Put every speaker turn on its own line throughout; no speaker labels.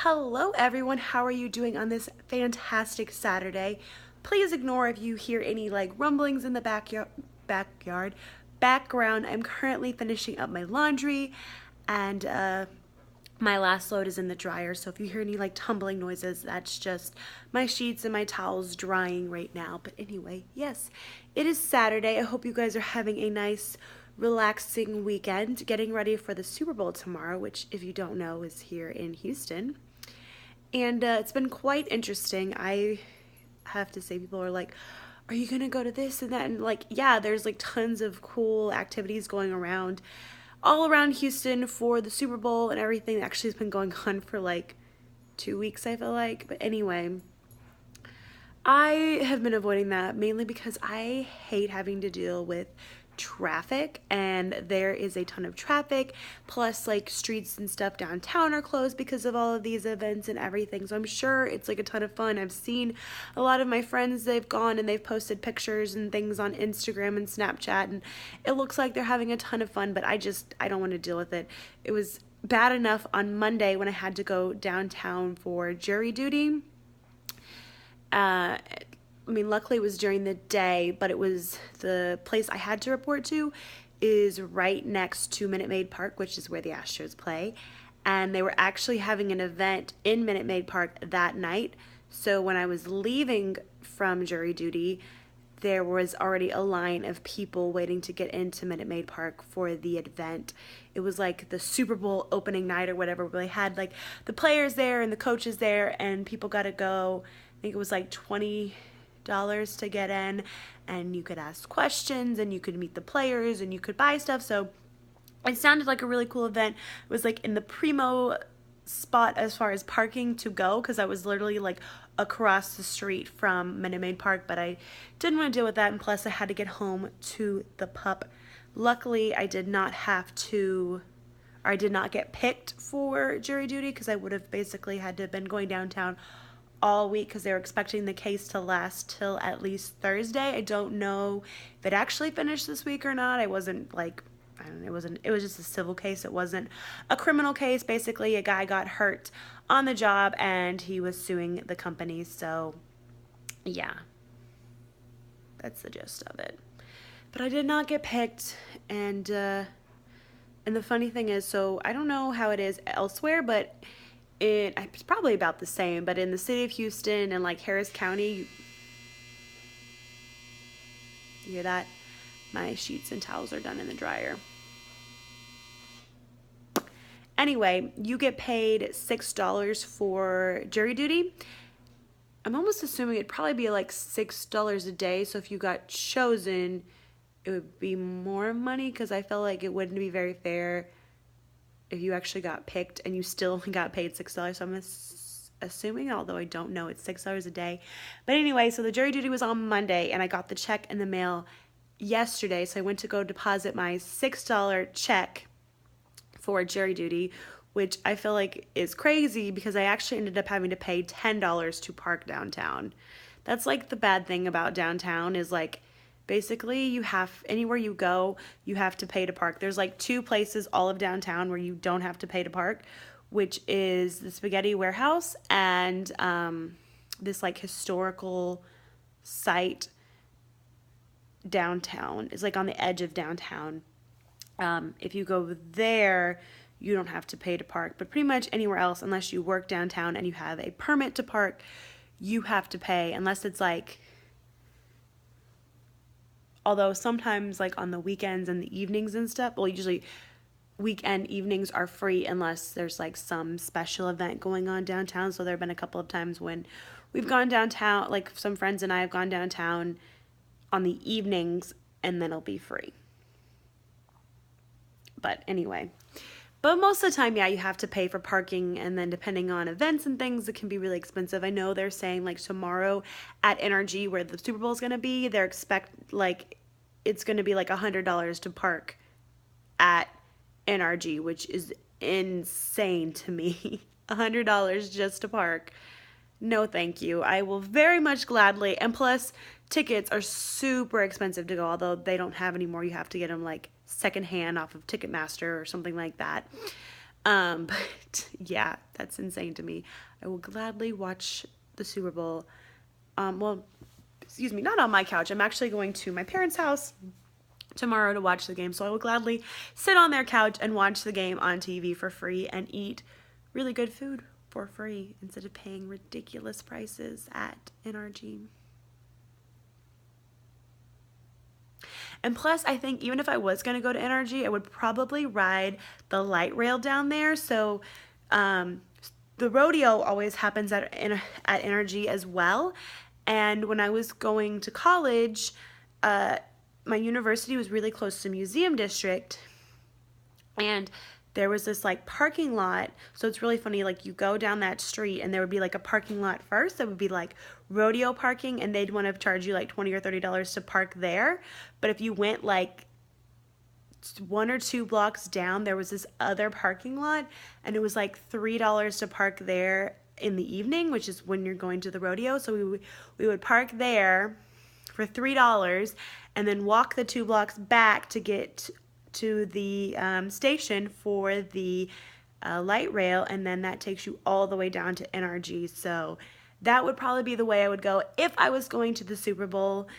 Hello everyone, how are you doing on this fantastic Saturday? Please ignore if you hear any like rumblings in the background. I'm currently finishing up my laundry and my last load is in the dryer, so if you hear any like tumbling noises, that's just my sheets and my towels drying right now. But anyway, yes, it is Saturday. I hope you guys are having a nice relaxing weekend, getting ready for the Super Bowl tomorrow, which if you don't know is here in Houston. And it's been quite interesting. I have to say, people are like, are you gonna go to this and that? And like, yeah, there's like tons of cool activities going around all around Houston for the Super Bowl and everything. Actually, it's been going on for like 2 weeks, I feel like. But anyway, I have been avoiding that mainly because I hate having to deal with traffic, and there is a ton of traffic, plus like streets and stuff downtown are closed because of all of these events and everything. So I'm sure it's like a ton of fun. I've seen a lot of my friends, they've gone and they've posted pictures and things on Instagram and Snapchat, and it looks like they're having a ton of fun, but I don't want to deal with it. It was bad enough on Monday when I had to go downtown for jury duty. Luckily it was during the day, but it was the place I had to report to is right next to Minute Maid Park, which is where the Astros play. And they were actually having an event in Minute Maid Park that night. So when I was leaving from jury duty, there was already a line of people waiting to get into Minute Maid Park for the event. It was like the Super Bowl opening night or whatever, where they had like the players there and the coaches there, and people got to go. I think it was like $20 to get in, and you could ask questions and you could meet the players and you could buy stuff. So it sounded like a really cool event. It was like in the primo spot as far as parking to go, because I was literally like across the street from Minute Maid Park, but I didn't want to deal with that, and plus I had to get home to the pup. Luckily I did not get picked for jury duty, because I would have basically had to have been going downtown all week, because they were expecting the case to last till at least Thursday. I don't know if it actually finished this week or not. It was just a civil case. It wasn't a criminal case. Basically, a guy got hurt on the job and he was suing the company. So yeah, that's the gist of it. But I did not get picked, and the funny thing is, so I don't know how it is elsewhere, but it's probably about the same, but in the city of Houston and like Harris County, you hear that? My sheets and towels are done in the dryer. Anyway, you get paid $6 for jury duty. I'm almost assuming it'd probably be like $6 a day, so if you got chosen, it would be more money, because I felt like it wouldn't be very fair if you actually got picked and you still only got paid $6. So I'm assuming, although I don't know, it's $6 a day. But anyway, so the jury duty was on Monday, and I got the check in the mail yesterday. So I went to go deposit my $6 check for jury duty, which I feel like is crazy, because I actually ended up having to pay $10 to park downtown. That's like the bad thing about downtown, is like, basically, anywhere you go, you have to pay to park. There's like two places all of downtown where you don't have to pay to park, which is the Spaghetti Warehouse and this like historical site downtown. It's like on the edge of downtown. If you go there, you don't have to pay to park. But pretty much anywhere else, unless you work downtown and you have a permit to park, you have to pay, unless it's like, although sometimes like on the weekends and the evenings and stuff, well, usually weekend evenings are free unless there's like some special event going on downtown. So there have been a couple of times when we've gone downtown, like some friends and I have gone downtown on the evenings, and then it'll be free. But anyway, but most of the time, yeah, you have to pay for parking, and then depending on events and things, it can be really expensive. I know they're saying like tomorrow at NRG, where the Super Bowl is going to be, it's going to be like $100 to park at NRG, which is insane to me. $100 just to park. No, thank you. I will very much gladly, and plus tickets are super expensive to go, although they don't have any more. You have to get them like secondhand off of Ticketmaster or something like that. But yeah, that's insane to me. I will gladly watch the Super Bowl. Well, excuse me, not on my couch. I'm actually going to my parents' house tomorrow to watch the game. So I will gladly sit on their couch and watch the game on TV for free and eat really good food for free instead of paying ridiculous prices at NRG. And plus, I think even if I was going to go to NRG, I would probably ride the light rail down there. So the rodeo always happens at NRG as well. And when I was going to college, my university was really close to Museum District. And there was this like parking lot. So it's really funny, like you go down that street and there would be like a parking lot first that would be like rodeo parking, and they'd want to charge you like $20 or $30 to park there. But if you went like 1 or 2 blocks down, there was this other parking lot, and it was like $3 to park there in the evening, which is when you're going to the rodeo. So we would park there for $3 and then walk the 2 blocks back to get to the station for the light rail, and then that takes you all the way down to NRG. So that would probably be the way I would go if I was going to the Super Bowl,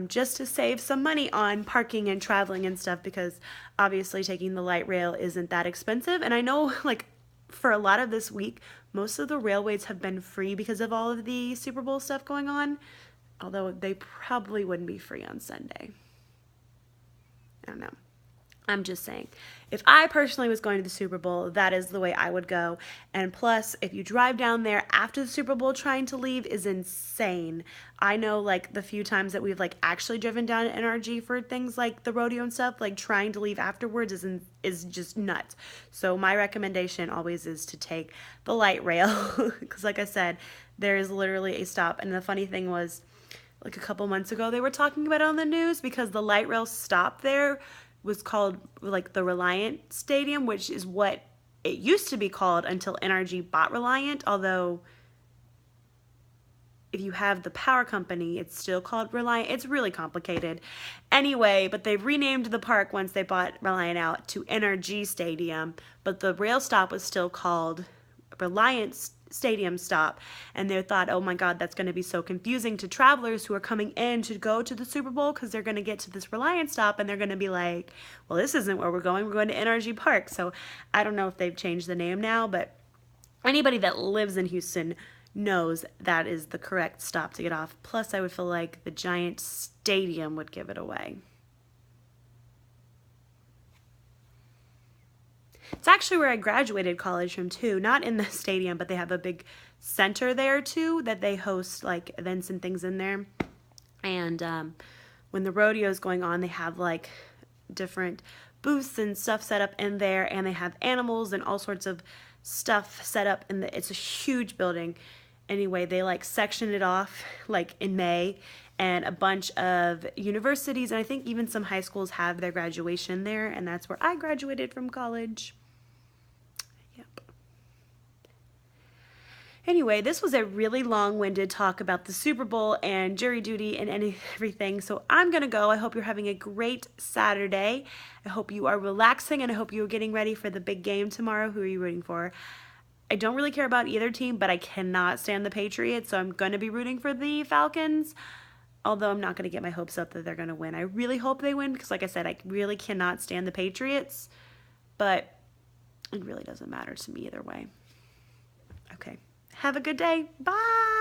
just to save some money on parking and traveling and stuff, because obviously taking the light rail isn't that expensive. And I know like for a lot of this week, most of the railways have been free because of all of the Super Bowl stuff going on, although they probably wouldn't be free on Sunday. I don't know. I'm just saying, if I personally was going to the Super Bowl, that is the way I would go. And plus, if you drive down there after the Super Bowl trying to leave is insane. I know like the few times that we've like actually driven down to NRG for things like the rodeo and stuff, like trying to leave afterwards is just nuts. So my recommendation always is to take the light rail because like I said, there is literally a stop. And the funny thing was, like a couple months ago, they were talking about it on the news because the light rail stop there was called like the Reliant Stadium, which is what it used to be called until NRG bought Reliant. Although if you have the power company, it's still called Reliant. It's really complicated. Anyway, but they've renamed the park once they bought Reliant out to NRG Stadium, but the rail stop was still called Reliant Stadium stop, and they thought, oh my god, that's going to be so confusing to travelers who are coming in to go to the Super Bowl, because they're going to get to this Reliant stop and they're going to be like, well, this isn't where we're going to NRG Park. So I don't know if they've changed the name now, but anybody that lives in Houston knows that is the correct stop to get off. Plus I would feel like the Giant Stadium would give it away. It's actually where I graduated college from too, not in the stadium, but they have a big center there too that they host like events and things in there. And when the rodeo is going on, they have like different booths and stuff set up in there, and they have animals and all sorts of stuff set up in the, it's a huge building. Anyway, they like section it off like in May, and a bunch of universities and I think even some high schools have their graduation there, and that's where I graduated from college. Yep. Anyway, this was a really long-winded talk about the Super Bowl and jury duty and everything, so I'm gonna go. I hope you're having a great Saturday. I hope you are relaxing, and I hope you are getting ready for the big game tomorrow. Who are you rooting for? I don't really care about either team, but I cannot stand the Patriots, so I'm going to be rooting for the Falcons, although I'm not going to get my hopes up that they're going to win. I really hope they win because, like I said, I really cannot stand the Patriots, but it really doesn't matter to me either way. Okay. Have a good day. Bye!